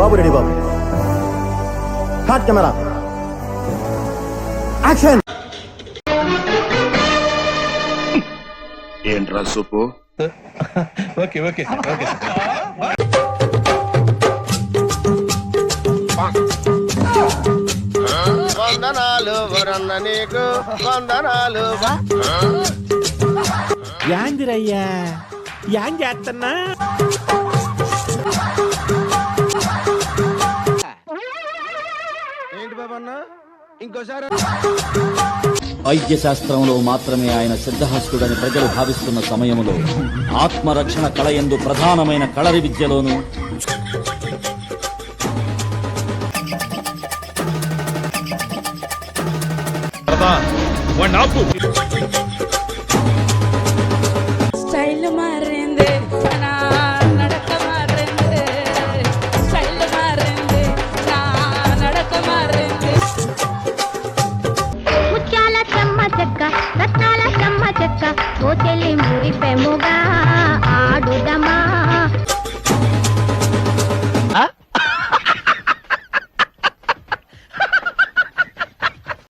బాబు ready బాబు. హాట్ camera action. ఏంట్రా సూపు? Okay okay okay. వందనాలు వరన్న నీకు వందనాలు. యాందిరయ్యా యాం చేస్తున్నా? ఏంటి బాబు అన్న ఇంకోసారి? వైద్య శాస్త్రంలో మాత్రమే ఆయన సిద్ధహస్తుడని ప్రజలు భావిస్తున్న సమయంలో ఆత్మరక్షణ కళ యందు ప్రధానమైన కళరి విద్యలోనూ స్టైల్ మారింది, నా నడక మారింది. స్టైల్ మారింది, నా నడక మారింది. ముత్యాల చెమ్మ చెక్క రత్నాల చెమ్మ చెక్క ఓ చెల్లి మురిపెముగా ఆడుదమా.